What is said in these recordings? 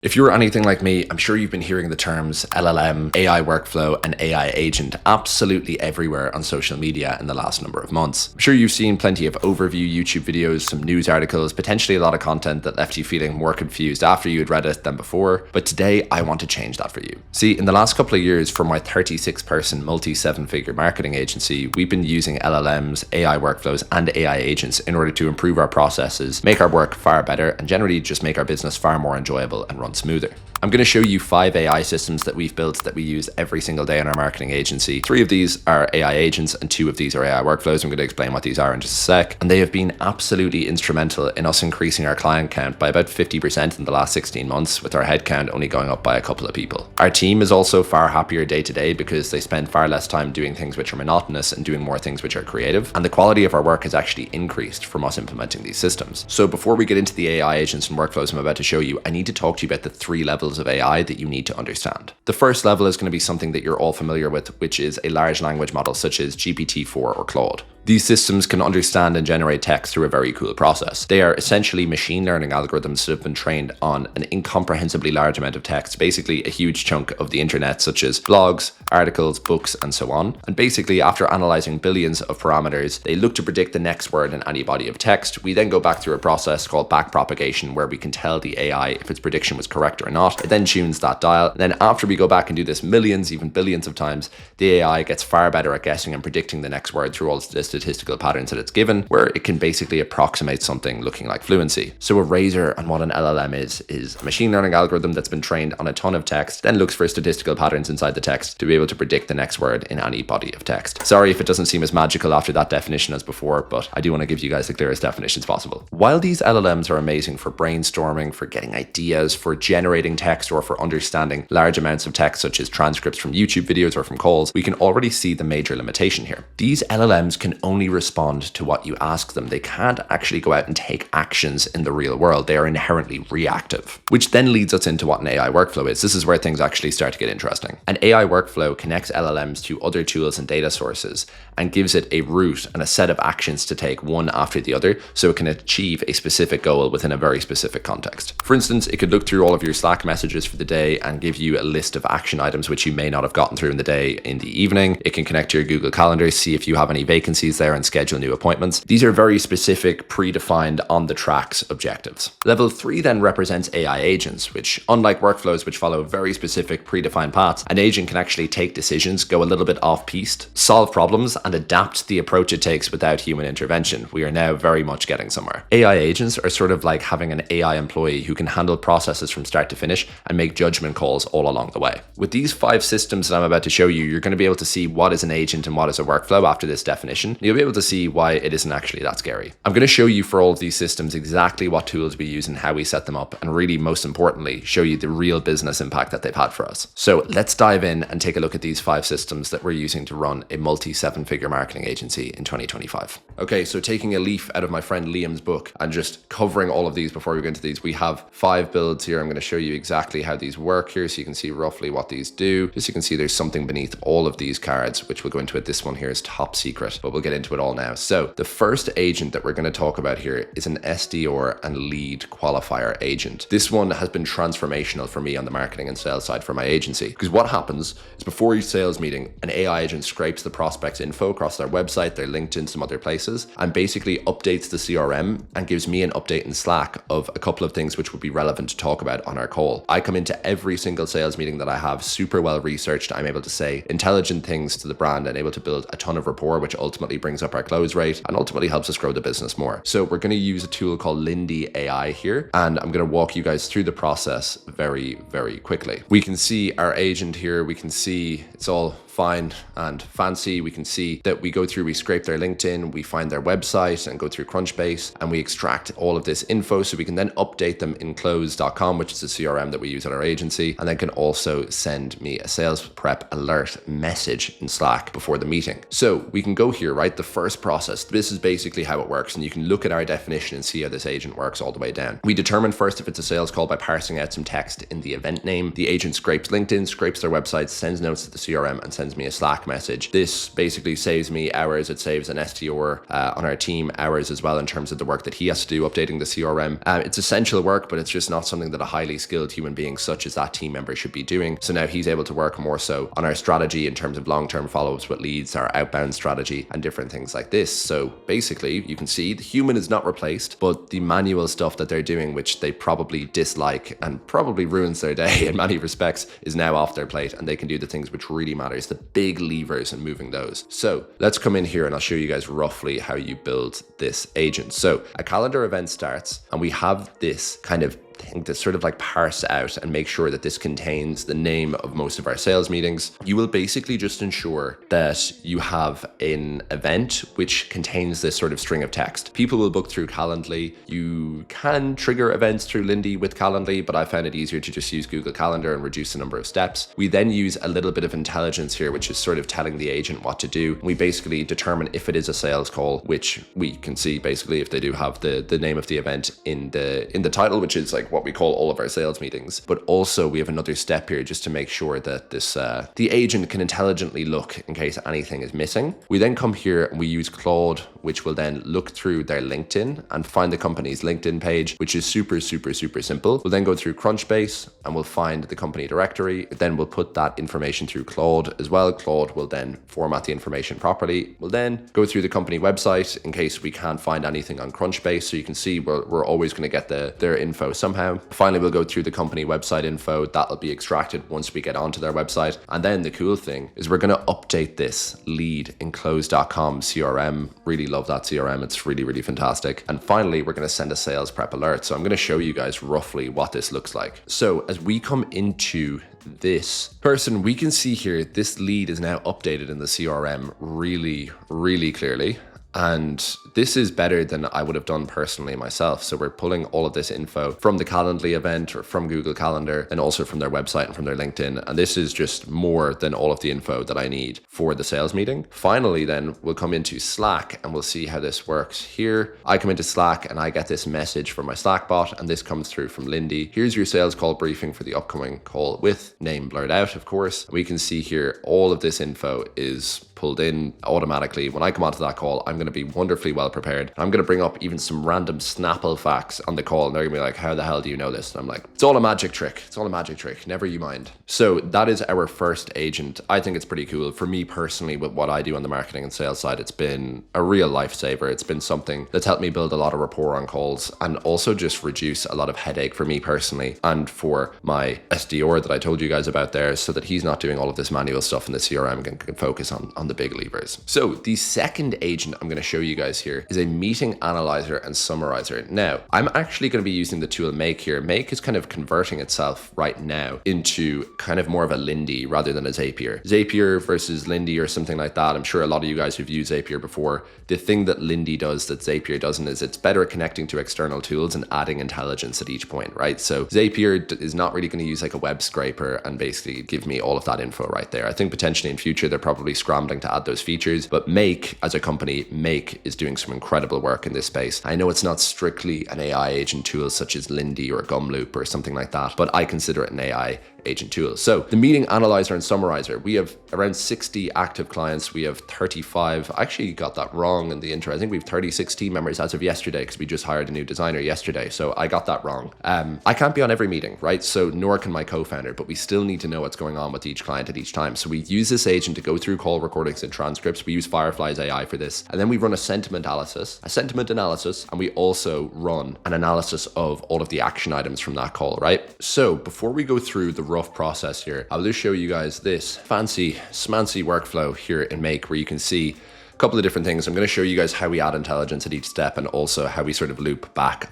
If you're anything like me, I'm sure you've been hearing the terms LLM, AI workflow, and AI agent absolutely everywhere on social media in the last number of months. I'm sure you've seen plenty of overview YouTube videos, some news articles, potentially a lot of content that left you feeling more confused after you had read it than before. But today, I want to change that for you. See, in the last couple of years, for my 36-person multi-7-figure marketing agency, we've been using LLMs, AI workflows, and AI agents in order to improve our processes, make our work far better, and generally just make our business far more enjoyable and run smoother. I'm going to show you 5 AI systems that we've built that we use every single day in our marketing agency. 3 of these are AI agents and 2 of these are AI workflows. I'm going to explain what these are in just a sec. And they have been absolutely instrumental in us increasing our client count by about 50% in the last 16 months, with our headcount only going up by a couple of people. Our team is also far happier day to day because they spend far less time doing things which are monotonous and doing more things which are creative. And the quality of our work has actually increased from us implementing these systems. So before we get into the AI agents and workflows I'm about to show you, I need to talk to you about the 3 levels of AI that you need to understand. The first level is going to be something that you're all familiar with, which is a large language model such as GPT-4 or Claude. These systems can understand and generate text through a very cool process. They are essentially machine learning algorithms that have been trained on an incomprehensibly large amount of text, basically a huge chunk of the internet, such as blogs, articles, books, and so on. And basically, after analyzing billions of parameters, they look to predict the next word in any body of text. We then go back through a process called backpropagation, where we can tell the AI if its prediction was correct or not. It then tunes that dial. And then after we go back and do this millions, even billions of times, the AI gets far better at guessing and predicting the next word through all the statistical patterns that it's given, where it can basically approximate something looking like fluency. So a razor on what an LLM is a machine learning algorithm that's been trained on a ton of text, then looks for statistical patterns inside the text to be able to predict the next word in any body of text. Sorry if it doesn't seem as magical after that definition as before, but I do want to give you guys the clearest definitions possible. While these LLMs are amazing for brainstorming, for getting ideas, for generating text, or for understanding large amounts of text such as transcripts from YouTube videos or from calls, we can already see the major limitation here. These LLMs can only respond to what you ask them. They can't actually go out and take actions in the real world. They are inherently reactive, which then leads us into what an AI workflow is. This is where things actually start to get interesting. An AI workflow connects LLMs to other tools and data sources and gives it a route and a set of actions to take one after the other so it can achieve a specific goal within a very specific context. For instance, it could look through all of your Slack messages for the day and give you a list of action items which you may not have gotten through in the day in the evening. It can connect to your Google Calendar, see if you have any vacancies there and schedule new appointments. These are very specific, predefined, on the tracks objectives. Level 3 then represents AI agents, which, unlike workflows which follow very specific predefined paths, an agent can actually take decisions, go a little bit off-piste, solve problems, and adapt the approach it takes without human intervention. We are now very much getting somewhere. AI agents are sort of like having an AI employee who can handle processes from start to finish and make judgment calls all along the way. With these 5 systems that I'm about to show you, you're going to be able to see what is an agent and what is a workflow after this definition. You'll be able to see why it isn't actually that scary. I'm going to show you for all of these systems exactly what tools we use and how we set them up, and really, most importantly, show you the real business impact that they've had for us. So let's dive in and take a look at these 5 systems that we're using to run a multi-7-figure marketing agency in 2025. Okay, so taking a leaf out of my friend Liam's book and just covering all of these before we go into these, we have 5 builds here. I'm going to show you exactly how these work here so you can see roughly what these do. Just so you can see there's something beneath all of these cards, which we'll go into it. This one here is top secret, but we'll get into it all now. So the first agent that we're going to talk about here is an SDR and lead qualifier agent. This one has been transformational for me on the marketing and sales side for my agency, because what happens is before each sales meeting, an AI agent scrapes the prospect's info across their website, their LinkedIn, some other places, and basically updates the CRM and gives me an update in Slack of a couple of things which would be relevant to talk about on our call. I come into every single sales meeting that I have super well researched. I'm able to say intelligent things to the brand and able to build a ton of rapport, which ultimately brings up our close rate and ultimately helps us grow the business more. So we're going to use a tool called Lindy AI here, and I'm going to walk you guys through the process very, very quickly. We can see our agent here. We can see it's all fine and fancy. We can see that we scrape their LinkedIn, we find their website and go through Crunchbase, and we extract all of this info so we can then update them in close.com, which is the CRM that we use at our agency, and then can also send me a sales prep alert message in Slack before the meeting. So we can go here, right? The first process, this is basically how it works, and you can look at our definition and see how this agent works all the way down. We determine first if it's a sales call by parsing out some text in the event name. The agent scrapes LinkedIn, scrapes their website, sends notes to the CRM, and sends sends me a Slack message. This basically saves me hours. It saves an SDR on our team hours as well in terms of the work that he has to do updating the CRM. It's essential work, but it's just not something that a highly skilled human being such as that team member should be doing. So now he's able to work more so on our strategy in terms of long-term follow-ups with leads, our outbound strategy, and different things like this. So basically, you can see the human is not replaced, but the manual stuff that they're doing, which they probably dislike and probably ruins their day in many respects, is now off their plate, and they can do the things which really matters, the big levers and moving those. So let's come in here and I'll show you guys roughly how you build this agent. So a calendar event starts and we have this kind of thing to sort of like parse out and make sure that this contains the name of most of our sales meetings. You will basically just ensure that you have an event which contains this sort of string of text. People will book through Calendly. You can trigger events through Lindy with Calendly, but I found it easier to just use Google Calendar and reduce the number of steps. We then use a little bit of intelligence here, which is sort of telling the agent what to do. We basically determine if it is a sales call, which we can see basically if they do have the name of the event in the title, which is like what we call all of our sales meetings. But also we have another step here just to make sure that this the agent can intelligently look in case anything is missing. We then come here and we use Claude, which will then look through their LinkedIn and find the company's LinkedIn page, which is super simple. We'll then go through Crunchbase and we'll find the company directory. Then we'll put that information through Claude as well. Claude will then format the information properly. We'll then go through the company website in case we can't find anything on Crunchbase. So you can see we're always going to get their info somehow. Finally, we'll go through the company website info. That'll be extracted once we get onto their website. And then the cool thing is we're going to update this lead in close.com CRM. Really love that CRM. It's really fantastic. And finally, we're going to send a sales prep alert. So I'm going to show you guys roughly what this looks like. So as we come into this person, we can see here, this lead is now updated in the CRM really clearly. And this is better than I would have done personally myself. So we're pulling all of this info from the Calendly event or from Google Calendar and also from their website and from their LinkedIn. And this is just more than all of the info that I need for the sales meeting. Finally, then we'll come into Slack and we'll see how this works here. I come into Slack and I get this message from my Slack bot, and this comes through from Lindy. Here's your sales call briefing for the upcoming call with name blurred out, of course. We can see here all of this info is pulled in automatically. When I come onto that call, I'm going to be wonderfully well prepared. I'm going to bring up even some random Snapple facts on the call, and they're going to be like, how the hell do you know this? And I'm like, it's all a magic trick. It's all a magic trick. Never you mind. So that is our first agent. I think it's pretty cool. For me personally, with what I do on the marketing and sales side, it's been a real lifesaver. It's been something that's helped me build a lot of rapport on calls and also just reduce a lot of headache for me personally and for my SDR that I told you guys about there, so that he's not doing all of this manual stuff in the CRM and can focus on the big levers. So the second agent I'm going to show you guys here is a meeting analyzer and summarizer. Now, I'm actually going to be using the tool Make here. Make is kind of converting itself right now into kind of more of a Lindy rather than a Zapier. Zapier versus Lindy or something like that. I'm sure a lot of you guys who've used Zapier before. The thing that Lindy does that Zapier doesn't is it's better at connecting to external tools and adding intelligence at each point, right? So Zapier is not really going to use like a web scraper and basically give me all of that info right there. I think potentially in future, they're probably scrambling to add those features, but Make as a company, Make is doing some incredible work in this space. I know it's not strictly an AI agent tool such as Lindy or Gumloop or something like that, but I consider it an AI agent tool. So the meeting analyzer and summarizer, we have around 60 active clients. We have 35. I actually got that wrong in the intro. I think we have 36 team members as of yesterday because we just hired a new designer yesterday. So I got that wrong. I can't be on every meeting, right? So nor can my co-founder, but we still need to know what's going on with each client at each time. So we use this agent to go through call recordings and transcripts. We use Firefly's AI for this. And then we run a sentiment analysis, and we also run an analysis of all of the action items from that call, right? So before we go through the rough process here, I'll just show you guys this fancy smancy workflow here in Make where you can see couple of different things. I'm going to show you guys how we add intelligence at each step and also how we sort of loop back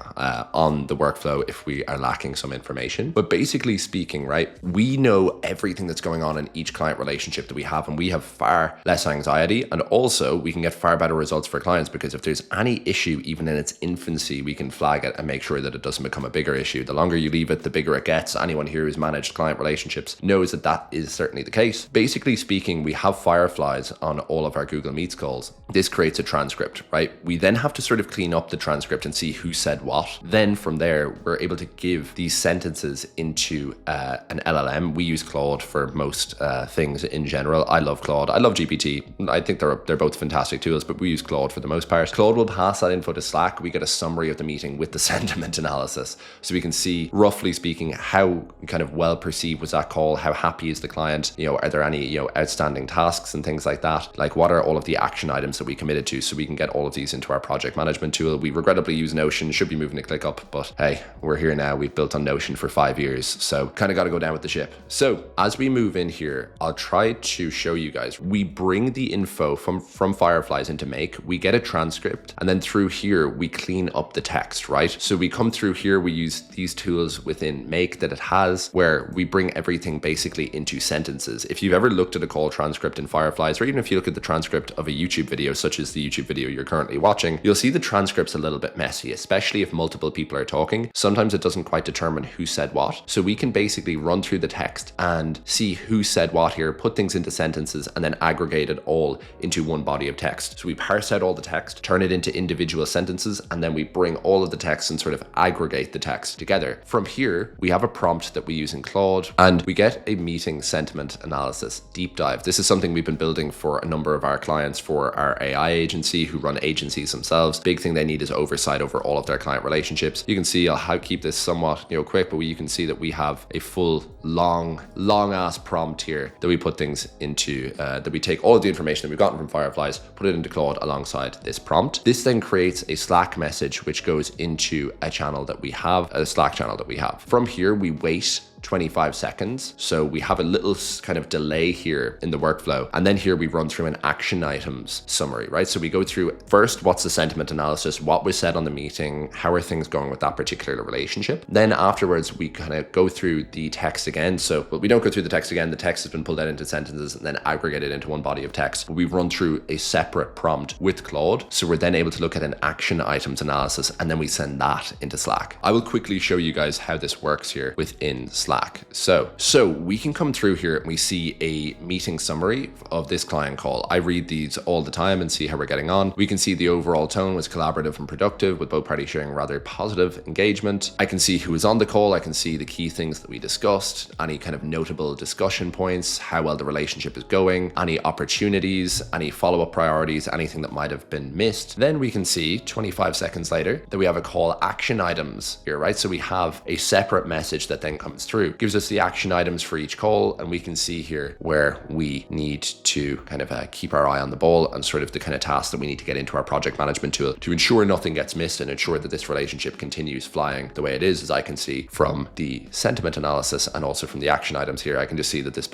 on the workflow if we are lacking some information. But basically speaking, right, we know everything that's going on in each client relationship that we have, and we have far less anxiety, and also we can get far better results for clients because if there's any issue, even in its infancy, we can flag it and make sure that it doesn't become a bigger issue. The longer you leave it, the bigger it gets. Anyone here who's managed client relationships knows that that is certainly the case. Basically speaking, we have Fireflies on all of our Google Meets calls. calls. This creates a transcript, right? We then have to sort of clean up the transcript and see who said what. Then from there, we're able to give these sentences into an LLM. We use Claude for most things in general. I love Claude. I love GPT. I think they're both fantastic tools, but we use Claude for the most part. Claude will pass that info to Slack. We get a summary of the meeting with the sentiment analysis. So we can see, roughly speaking, how kind of well perceived was that call? How happy is the client? Are there any, outstanding tasks and things like that? Like, what are all of the action items that we committed to? So we can get all of these into our project management tool. We regrettably use Notion, should be moving to ClickUp, but hey, we're here now. We've built on Notion for 5 years. So kind of got to go down with the ship. So as we move in here, I'll try to show you guys, we bring the info from Fireflies into Make, we get a transcript, and then through here, we clean up the text, right? So we come through here, we use these tools within Make that it has, where we bring everything basically into sentences. If you've ever looked at a call transcript in Fireflies, or even if you look at the transcript of a YouTube video, such as the YouTube video you're currently watching, you'll see the transcript's a little bit messy, especially if multiple people are talking. Sometimes it doesn't quite determine who said what. So we can basically run through the text and see who said what here, put things into sentences, and then aggregate it all into one body of text. So we parse out all the text, turn it into individual sentences, and then we bring all of the text and sort of aggregate the text together. From here, we have a prompt that we use in Claude, and we get a meeting sentiment analysis deep dive. This is something we've been building for a number of our clients for our AI agency who run agencies themselves. Big thing they need is oversight over all of their client relationships. You can see, I'll keep this somewhat quick, but you can see that we have a full long ass prompt here that we put things into, that we take all of the information that we've gotten from Fireflies, put it into Claude alongside this prompt. This then creates a Slack message which goes into a channel that we have, a Slack channel that we have. From here, we wait 25 seconds. So we have a little kind of delay here in the workflow. And then here we run through an action items summary, right? So we go through first, what's the sentiment analysis? What was said on the meeting? How are things going with that particular relationship? Then afterwards, we kind of go through the text again. But we don't go through the text again. The text has been pulled out into sentences and then aggregated into one body of text. We run through a separate prompt with Claude. So we're then able to look at an action items analysis, and then we send that into Slack. I will quickly show you guys how this works here within Slack. So we can come through here and we see a meeting summary of this client call. I read these all the time and see how we're getting on. We can see the overall tone was collaborative and productive, with both parties sharing rather positive engagement. I can see who was on the call. I can see the key things that we discussed, any kind of notable discussion points, how well the relationship is going, any opportunities, any follow-up priorities, anything that might have been missed. Then we can see 25 seconds later that we have a call action items here, right? So we have a separate message that then comes through, gives us the action items for each call, and we can see here where we need to kind of keep our eye on the ball and sort of the kind of tasks that we need to get into our project management tool to ensure nothing gets missed and ensure that this relationship continues flying the way it is. As I can see from the sentiment analysis and also from the action items here, I can just see that this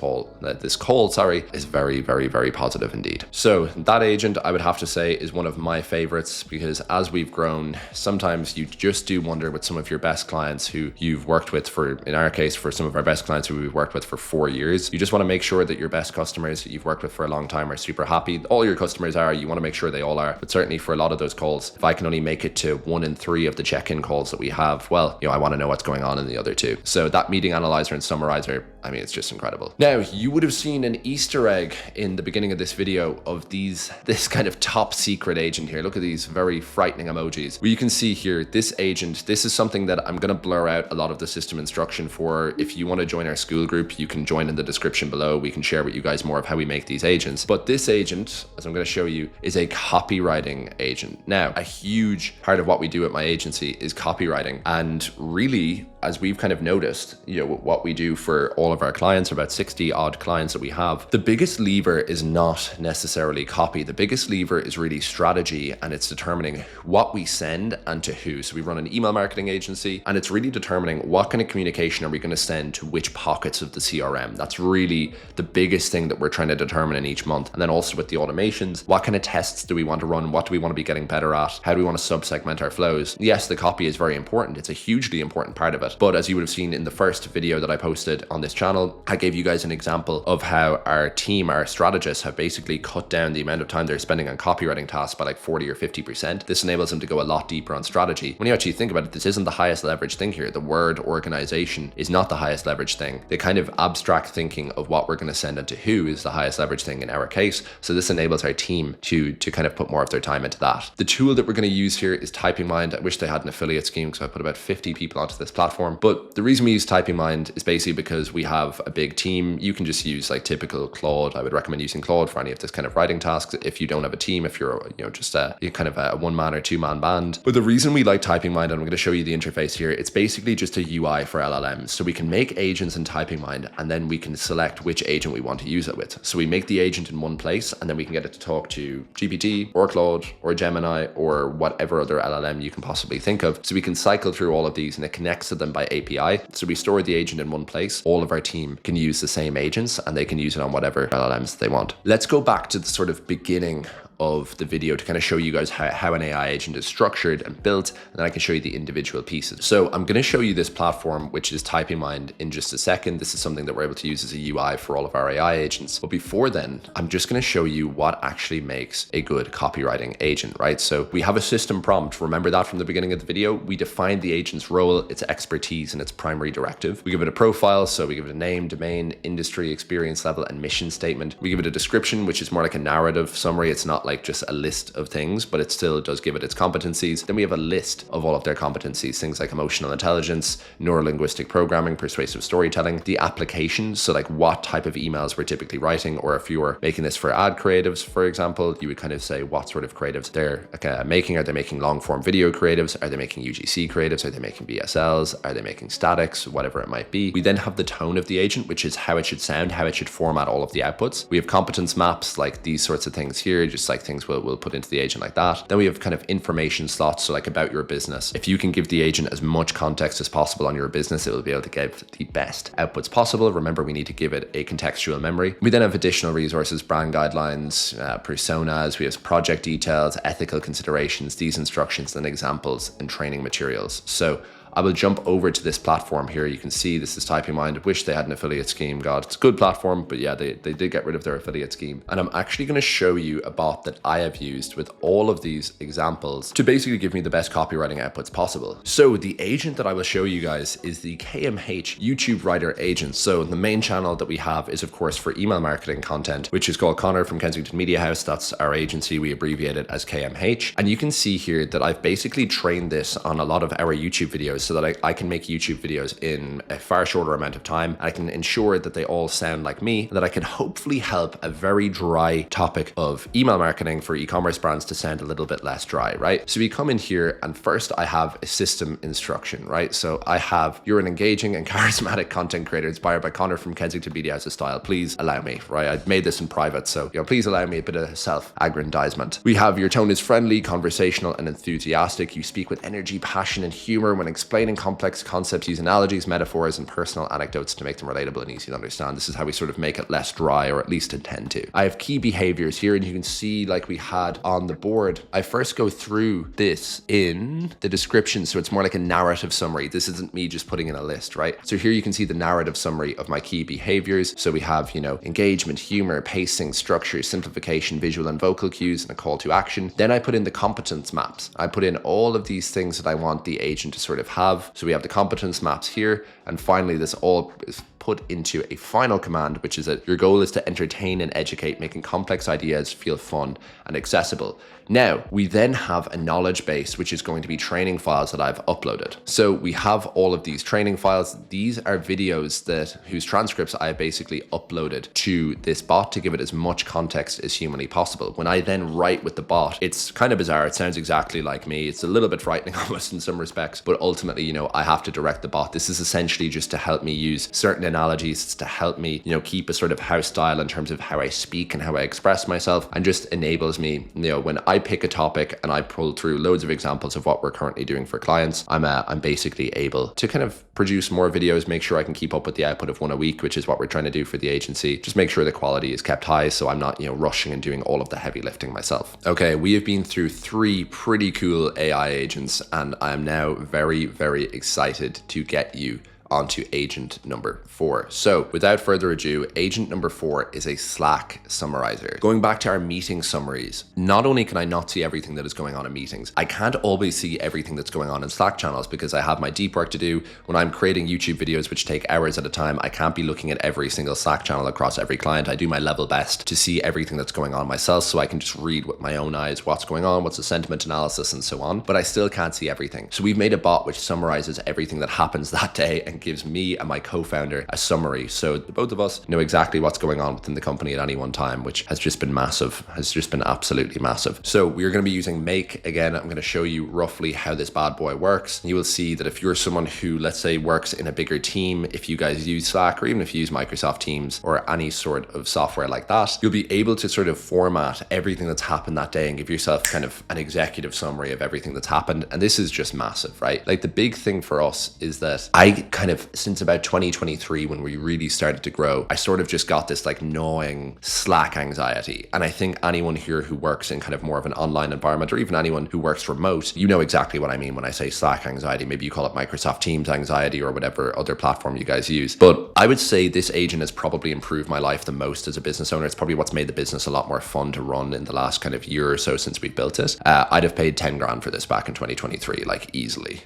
call is very, very, very positive indeed. So that agent, I would have to say, is one of my favorites, because as we've grown, sometimes you just do wonder with some of your best clients who you've worked with for, in our case, for some of our best clients who we've worked with for 4 years. You just want to make sure that your best customers that you've worked with for a long time are super happy. All your customers are, you want to make sure they all are. But certainly for a lot of those calls, if I can only make it to 1 in 3 of the check-in calls that we have, well, I want to know what's going on in the other 2. So that meeting analyzer and summarizer, I mean, it's just incredible. Now, you would have seen an Easter egg in the beginning of this video of this kind of top secret agent here. Look at these very frightening emojis. Well, you can see here, this agent, this is something that I'm going to blur out a lot of the system instruction for. If you want to join our school group, you can join in the description below. We can share with you guys more of how we make these agents. But this agent, as I'm going to show you, is a copywriting agent. Now, a huge part of what we do at my agency is copywriting. And really, as we've kind of noticed, what we do for all of our clients, about 60 odd clients that we have, the biggest lever is not necessarily copy. The biggest lever is really strategy, and it's determining what we send and to who. So we run an email marketing agency, and it's really determining what kind of communication are we going to send to which pockets of the CRM. That's really the biggest thing that we're trying to determine in each month. And then also with the automations, what kind of tests do we want to run? What do we want to be getting better at? How do we want to sub-segment our flows? Yes, the copy is very important. It's a hugely important part of it. it. But as you would have seen in the first video that I posted on this channel, I gave you guys an example of how our team, our strategists, have basically cut down the amount of time they're spending on copywriting tasks by like 40 or 50%. This enables them to go a lot deeper on strategy. When you actually think about it, this isn't the highest leverage thing here. The word organization is not the highest leverage thing. The kind of abstract thinking of what we're going to send and to who is the highest leverage thing in our case. So this enables our team to kind of put more of their time into that. The tool that we're going to use here is TypingMind. I wish they had an affiliate scheme, so I put about 50 people onto this platform. But the reason we use TypingMind is basically because we have a big team. You can just use like typical Claude. I would recommend using Claude for any of this kind of writing tasks if you don't have a team, if you're just a kind of a one-man or two-man band. But the reason we like TypingMind, and I'm going to show you the interface here, it's basically just a UI for LLMs. So we can make agents in TypingMind, and then we can select which agent we want to use it with. So we make the agent in one place, and then we can get it to talk to GPT or Claude or Gemini or whatever other LLM you can possibly think of. So we can cycle through all of these, and it connects to them by API. So we store the agent in one place. All of our team can use the same agents, and they can use it on whatever LLMs they want. Let's go back to the sort of beginning of the video to kind of show you guys how an AI agent is structured and built, and then I can show you the individual pieces. So I'm going to show you this platform, which is TypingMind, in just a second. This is something that we're able to use as a UI for all of our AI agents. But before then, I'm just going to show you what actually makes a good copywriting agent, right? So we have a system prompt. Remember that from the beginning of the video. We define the agent's role, its expertise, and its primary directive. We give it a profile, so we give it a name, domain, industry, experience level, and mission statement. We give it a description, which is more like a narrative summary. It's not like just a list of things, but it still does give it its competencies. Then we have a list of all of their competencies, things like emotional intelligence, neurolinguistic programming, persuasive storytelling, the application, so like what type of emails we're typically writing, or if you were making this for ad creatives, for example, you would kind of say what sort of creatives they're making. Are they making long form video creatives? Are they making UGC creatives? Are they making BSLs? Are they making statics? Whatever it might be. We then have the tone of the agent, which is how it should sound, how it should format all of the outputs. We have competence maps, like these sorts of things here, just like things we'll put into the agent like that. Then we have kind of information slots, so like about your business. If you can give the agent as much context as possible on your business, it will be able to give the best outputs possible. Remember, we need to give it a contextual memory. We then have additional resources, brand guidelines, personas. We have project details, ethical considerations, these instructions and examples, and training materials. So I will jump over to this platform here. You can see this is TypingMind. Wish they had an affiliate scheme. God, it's a good platform, but yeah, they did get rid of their affiliate scheme. And I'm actually going to show you a bot that I have used with all of these examples to basically give me the best copywriting outputs possible. So the agent that I will show you guys is the KMH YouTube Writer Agent. So the main channel that we have is, of course, for email marketing content, which is called Connor from Kensington Media House. That's our agency. We abbreviate it as KMH. And you can see here that I've basically trained this on a lot of our YouTube videos, so that I can make YouTube videos in a far shorter amount of time. I can ensure that they all sound like me, and that I can hopefully help a very dry topic of email marketing for e-commerce brands to sound a little bit less dry, right? So we come in here, and first I have a system instruction, right? So I have, you're an engaging and charismatic content creator inspired by Connor from Kensington Media House's style. Please allow me, right? I made this in private, so please allow me a bit of self-aggrandizement. We have, your tone is friendly, conversational, and enthusiastic. You speak with energy, passion, and humor when explaining complex concepts. Use analogies, metaphors, and personal anecdotes to make them relatable and easy to understand. This is how we sort of make it less dry, or at least intend to. I have key behaviors here, and you can see, like we had on the board, I first go through this in the description, so it's more like a narrative summary. This isn't me just putting in a list, right? So here you can see the narrative summary of my key behaviors. So we have, engagement, humor, pacing, structure, simplification, visual and vocal cues, and a call to action. Then I put in the competence maps. I put in all of these things that I want the agent to sort of have. So we have the competence maps here, and finally this all is put into a final command, which is that your goal is to entertain and educate, making complex ideas feel fun and accessible. Now, we then have a knowledge base, which is going to be training files that I've uploaded. So we have all of these training files. These are videos whose transcripts I have basically uploaded to this bot to give it as much context as humanly possible. When I then write with the bot, it's kind of bizarre. It sounds exactly like me. It's a little bit frightening almost in some respects, but ultimately, I have to direct the bot. This is essentially just to help me use certain analogies. It's to help me, keep a sort of house style in terms of how I speak and how I express myself, and just enables me, when I pick a topic and I pull through loads of examples of what we're currently doing for clients, I'm basically able to kind of produce more videos, make sure I can keep up with the output of one a week, which is what we're trying to do for the agency. Just make sure the quality is kept high, so I'm not, rushing and doing all of the heavy lifting myself. Okay, we have been through 3 pretty cool AI agents, and I am now very, very excited to get you onto agent number 4. So without further ado, agent number 4 is a Slack summarizer. Going back to our meeting summaries, not only can I not see everything that is going on in meetings, I can't always see everything that's going on in Slack channels because I have my deep work to do. When I'm creating YouTube videos, which take hours at a time, I can't be looking at every single Slack channel across every client. I do my level best to see everything that's going on myself, so I can just read with my own eyes what's going on, what's the sentiment analysis and so on, but I still can't see everything. So we've made a bot which summarizes everything that happens that day and gives me and my co-founder a summary. So the both of us know exactly what's going on within the company at any one time, which has just been massive, has just been absolutely massive. So we're going to be using Make. Again, I'm going to show you roughly how this bad boy works. You will see that if you're someone who, let's say, works in a bigger team, if you guys use Slack, or even if you use Microsoft Teams or any sort of software like that, you'll be able to sort of format everything that's happened that day and give yourself kind of an executive summary of everything that's happened. And this is just massive, right? Like the big thing for us is that I kind of, since about 2023, when we really started to grow, I sort of just got this like gnawing Slack anxiety. And I think anyone here who works in kind of more of an online environment, or even anyone who works remote, you know exactly what I mean when I say Slack anxiety. Maybe you call it Microsoft Teams anxiety or whatever other platform you guys use. But I would say this agent has probably improved my life the most as a business owner. It's probably what's made the business a lot more fun to run in the last kind of year or so since we built it. I'd have paid 10 grand for this back in 2023, like easily,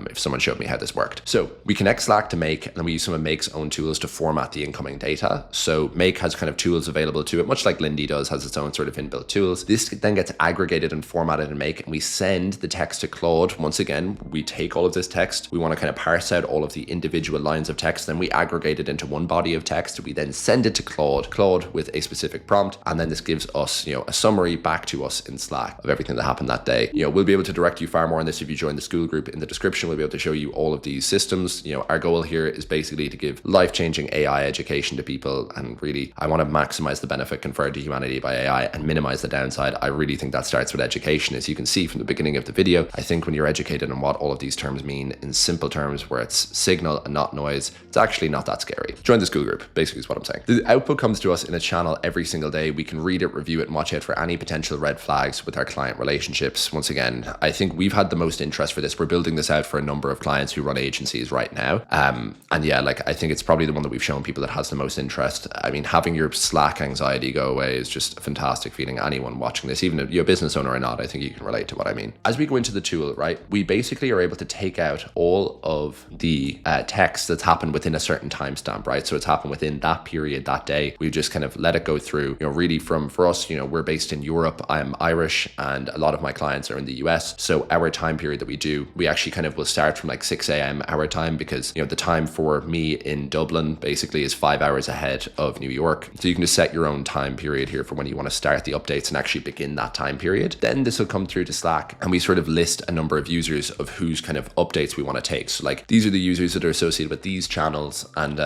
if someone showed me how this worked. So we connect Slack to Make, and then we use some of Make's own tools to format the incoming data. So Make has kind of tools available to it, much like Lindy does, has its own sort of inbuilt tools. This then gets aggregated and formatted in Make, and we send the text to Claude. Once again, we take all of this text, we want to kind of parse out all of the individual lines of text, then we aggregate it into one body of text. We then send it to Claude with a specific prompt, and then this gives us, a summary back to us in Slack of everything that happened that day. We'll be able to direct you far more on this if you join the school group. In the description, we'll be able to show you all of these systems. Our goal here is basically to give life-changing AI education to people, and really I want to maximize the benefit conferred to humanity by AI and minimize the downside. I really think that starts with education. As you can see from the beginning of the video, I think when you're educated on what all of these terms mean in simple terms where it's signal and not noise, it's actually not that scary. Join the school group, basically is what I'm saying. The output comes to us in a channel every single day. We can read it, review it, and watch out for any potential red flags with our client relationships. Once again, I think we've had the most interest for this. We're building this out for a number of clients who run agencies right now. And yeah, like I think it's probably the one that we've shown people that has the most interest. I mean, having your Slack anxiety go away is just a fantastic feeling. Anyone watching this, even if you're a business owner or not, I think you can relate to what I mean. As we go into the tool, right, we basically are able to take out all of the text that's happened within a certain timestamp, right? So it's happened within that period, that day. We just kind of let it go through, really for us, we're based in Europe. I'm Irish and a lot of my clients are in the US. So our time period that we actually kind of will start from like 6 a.m. our time, because, the time for me in Dublin basically is 5 hours ahead of New York. So you can just set your own time period here for when you want to start the updates and actually begin that time period. Then this will come through to Slack, and we sort of list a number of users of whose kind of updates we want to take. So like these are the users that are associated with these channels, and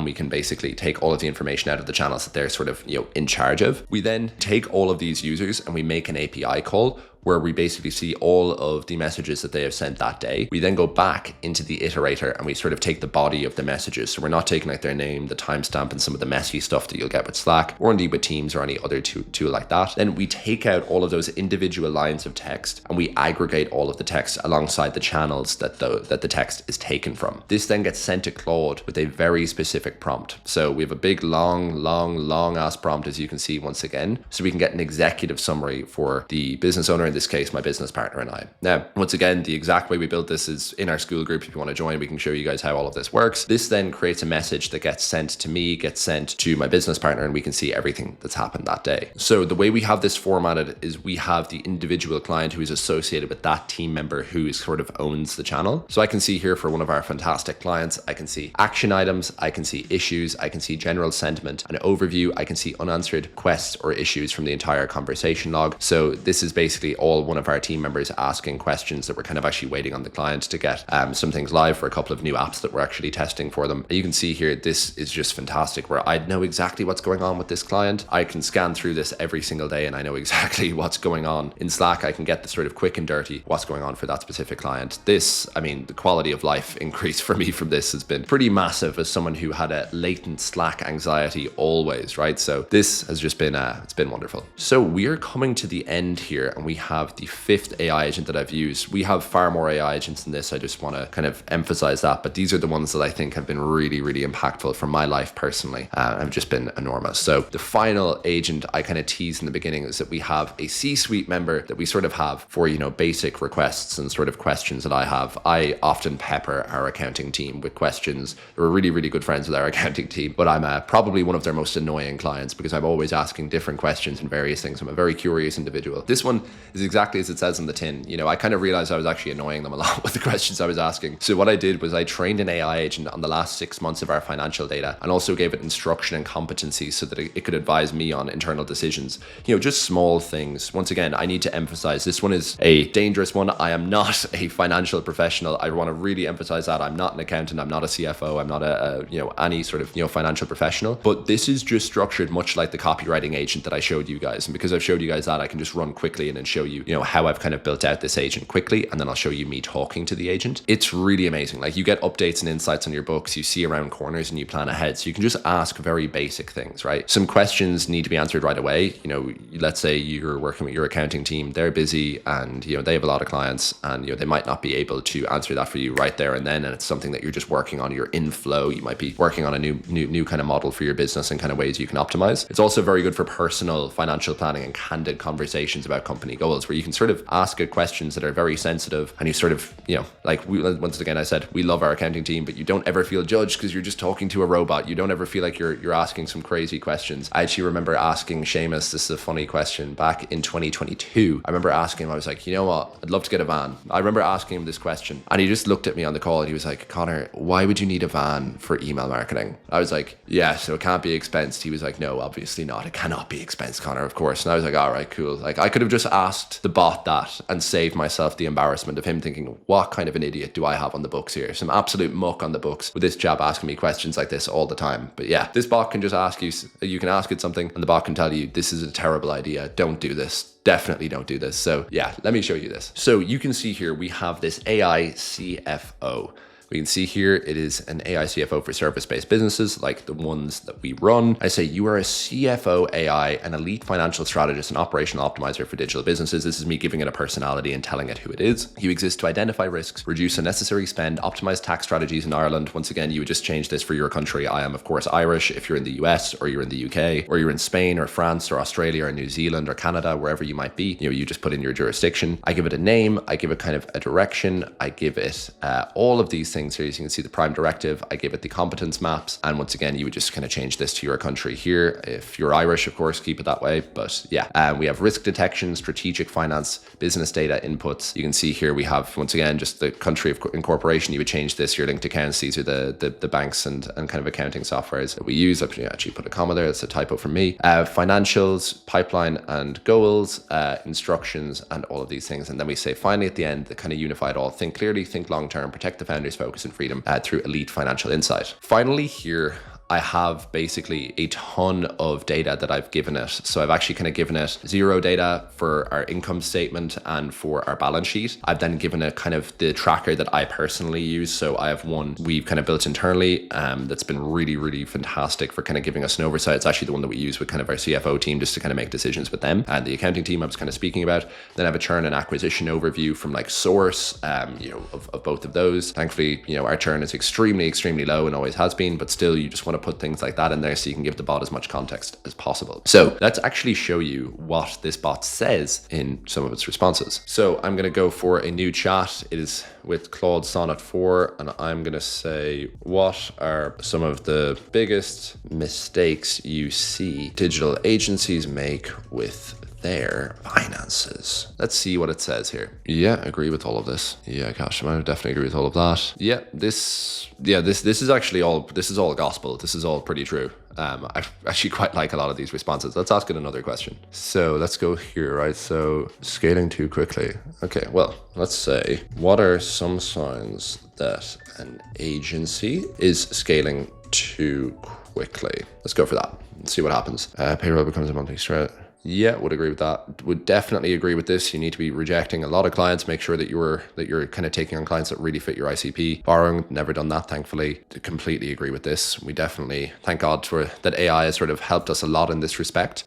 we can basically take all of the information out of the channels that they're sort of, in charge of. We then take all of these users and we make an API call where we basically see all of the messages that they have sent that day. We then go back into the iterator and we sort of take the body of the messages. So we're not taking like their name, the timestamp, and some of the messy stuff that you'll get with Slack, or indeed with Teams or any other tool like that. Then we take out all of those individual lines of text and we aggregate all of the text alongside the channels that the text is taken from. This then gets sent to Claude with a very specific prompt. So we have a big, long ass prompt, as you can see once again, so we can get an executive summary for the business owner, in this case, my business partner and I. Now, once again, the exact way we built this is in our school group. If you want to join, we can show you guys how all of this works. This then creates a message that gets sent to me, gets sent to my business partner, and we can see everything that's happened that day. So the way we have this formatted is we have the individual client who is associated with that team member who sort of owns the channel. So I can see here for one of our fantastic clients, I can see action items, I can see issues, I can see general sentiment, an overview, I can see unanswered quests or issues from the entire conversation log. So this is basically all one of our team members asking questions that we're kind of actually waiting on the client to get some things live for a couple of new apps that we're actually testing for them. And you can see here, this is just fantastic, where I know exactly what's going on with this client. I can scan through this every single day and I know exactly what's going on. In Slack, I can get the sort of quick and dirty what's going on for that specific client. This, I mean, the quality of life increase for me from this has been pretty massive as someone who had a latent Slack anxiety always, right? So this has just been, it's been wonderful. So we're coming to the end here and we have the 5th AI agent that I've used. We have far more AI agents than this. I just want to kind of emphasize that, but these are the ones that I think have been really, really impactful for my life personally. Have just been enormous. So the final agent I kind of teased in the beginning is that we have a C-suite member that we sort of have for, you know, basic requests and sort of questions that I have. I often pepper our accounting team with questions. We're really, really good friends with our accounting team, but I'm probably one of their most annoying clients because I'm always asking different questions and various things. I'm a very curious individual. This one is exactly as it says in the tin. You know, I kind of realized I was actually annoying them a lot with the questions I was asking. So what I did was I trained an AI agent on the last 6 months of our financial data and also gave it instruction and competency so that it could advise me on internal decisions. You know, just small things. Once again, I need to emphasize this one is a dangerous one. I am not a financial professional. I want to really emphasize that. I'm not an accountant. I'm not a CFO. I'm not a you know, any sort of, you know, financial professional, but this is just structured much like the copywriting agent that I showed you guys. And because I've showed you guys that, I can just run quickly and then show you, you know, how I've kind of built out this agent quickly. And then I'll show you me talking to the agent. It's really amazing. Like, you get updates and insights on your books, you see around corners and you plan ahead. So you can just ask very basic things, right? Some questions need to be answered right away. You know, let's say you're working with your accounting team, they're busy and, you know, they have a lot of clients and, you know, they might not be able to answer that for you right there and then. And it's something that you're just working on, your inflow. You might be working on a new kind of model for your business and kind of ways you can optimize. It's also very good for personal financial planning and candid conversations about company goals, where you can sort of ask it questions that are very sensitive and you sort of, you know, like once again, I said, we love our accounting team, but you don't ever feel judged because you're just talking to a robot. You don't ever feel like you're asking some crazy questions. I actually remember asking Seamus, this is a funny question, back in 2022. I remember asking him, I was like, you know what, I'd love to get a van. I remember asking him this question and he just looked at me on the call and he was like, Connor, why would you need a van for email marketing? I was like, yeah, so it can't be expensed. He was like, no, obviously not. It cannot be expensed, Connor, of course. And I was like, all right, cool. Like, I could have just asked the bot that and saved myself the embarrassment of him thinking, what kind of an idiot do I have on the books here? Some absolute muck on the books with this chap asking me questions like this all the time. But yeah, this bot can just ask you, you can ask it something and the bot can tell you, this is a terrible idea. Don't do this. Definitely don't do this. So yeah, let me show you this. So you can see here, we have this AI CFO. We can see here, it is an AI CFO for service-based businesses like the ones that we run. I say you are a CFO AI, an elite financial strategist and operational optimizer for digital businesses. This is me giving it a personality and telling it who it is. You exist to identify risks, reduce unnecessary spend, optimize tax strategies in Ireland. Once again, you would just change this for your country. I am, of course, Irish. If you're in the US or you're in the UK or you're in Spain or France or Australia or New Zealand or Canada, wherever you might be, you know, you just put in your jurisdiction. I give it a name. I give it kind of a direction. I give it all of these things here. As you can see, the prime directive, I give it the competence maps. And once again, you would just kind of change this to your country here. If you're Irish, of course, keep it that way. But yeah, we have risk detection, strategic finance, business data inputs. You can see here we have, once again, just the country of incorporation. You would change this, your linked accounts. These are the banks and kind of accounting softwares that we use. I've actually put a comma there. It's a typo from me. Financials, pipeline and goals, instructions, and all of these things. And then we say, finally, at the end, the kind of unify it all. Think clearly, think long-term, protect the founders, focus and freedom through elite financial insight. Finally here, I have basically a ton of data that I've given it. So I've actually kind of given it zero data for our income statement and for our balance sheet. I've then given it kind of the tracker that I personally use. So I have one we've kind of built internally that's been really, really fantastic for kind of giving us an oversight. It's actually the one that we use with kind of our CFO team just to kind of make decisions with them. And the accounting team I was kind of speaking about. Then I have a churn and acquisition overview from like Source, you know, of both of those. Thankfully, you know, our churn is extremely, extremely low and always has been, but still you just want to put things like that in there so you can give the bot as much context as possible. So let's actually show you what this bot says in some of its responses. So I'm going to go for a new chat. It is with Claude Sonnet 4, and I'm going to say, what are some of the biggest mistakes you see digital agencies make with there. Finances. Let's see what it says here. Yeah, agree with all of this. Yeah, gosh, I definitely agree with all of that. Yeah, this is actually all gospel. This is all pretty true. I actually quite like a lot of these responses. Let's ask it another question. So let's go here, right? So scaling too quickly. Okay, well, let's say, what are some signs that an agency is scaling too quickly? Let's go for that. Let's see what happens. Payroll becomes a monthly threat. Yeah, would agree with that. Would definitely agree with this. You need to be rejecting a lot of clients. Make sure that you're kind of taking on clients that really fit your ICP. Borrowing, never done that, thankfully. Completely agree with this. We definitely thank God for that. AI has sort of helped us a lot in this respect.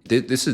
This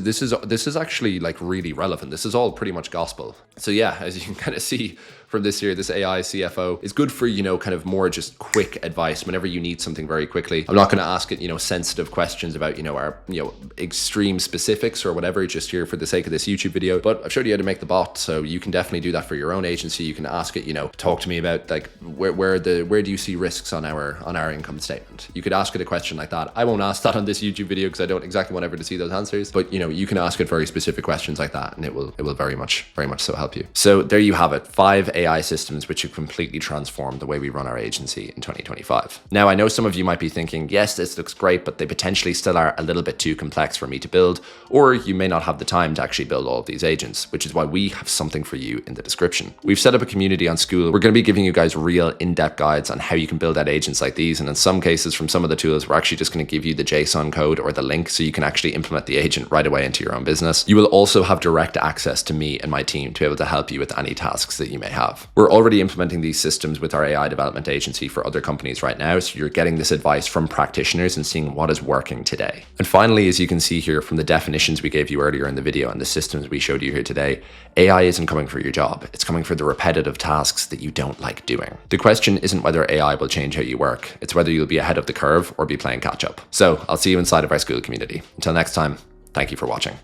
is actually like really relevant. This is all pretty much gospel. So yeah, as you can kind of see from this here, this AI CFO is good for, you know, kind of more just quick advice whenever you need something very quickly. I'm not going to ask it, you know, sensitive questions about, you know, our, you know, extreme specifics or whatever, just here for the sake of this YouTube video. But I've showed you how to make the bot, so you can definitely do that for your own agency. You can ask it, you know, talk to me about like where do you see risks on our income statement? You could ask it a question like that. I won't ask that on this YouTube video because I don't exactly want everyone to see those answers. But you know, you can ask it very specific questions like that, and it will very much so help you. So there you have it, 5 AI systems which have completely transformed the way we run our agency in 2025. Now, I know some of you might be thinking, yes, this looks great, but they potentially still are a little bit too complex for me to build, or you may not have the time to actually build all of these agents, which is why we have something for you in the description. We've set up a community on Skool. We're going to be giving you guys real in-depth guides on how you can build out agents like these. And in some cases, from some of the tools, we're actually just going to give you the JSON code or the link so you can actually implement the agent right away into your own business. You will also have direct access to me and my team to be able to help you with any tasks that you may have. We're already implementing these systems with our AI development agency for other companies right now. So you're getting this advice from practitioners and seeing what is working today. And finally, as you can see here from the definitions we gave you earlier in the video and the systems we showed you here today, AI isn't coming for your job. It's coming for the repetitive tasks that you don't like doing. The question isn't whether AI will change how you work. It's whether you'll be ahead of the curve or be playing catch up. So I'll see you inside of our Skool community. Until next time, thank you for watching.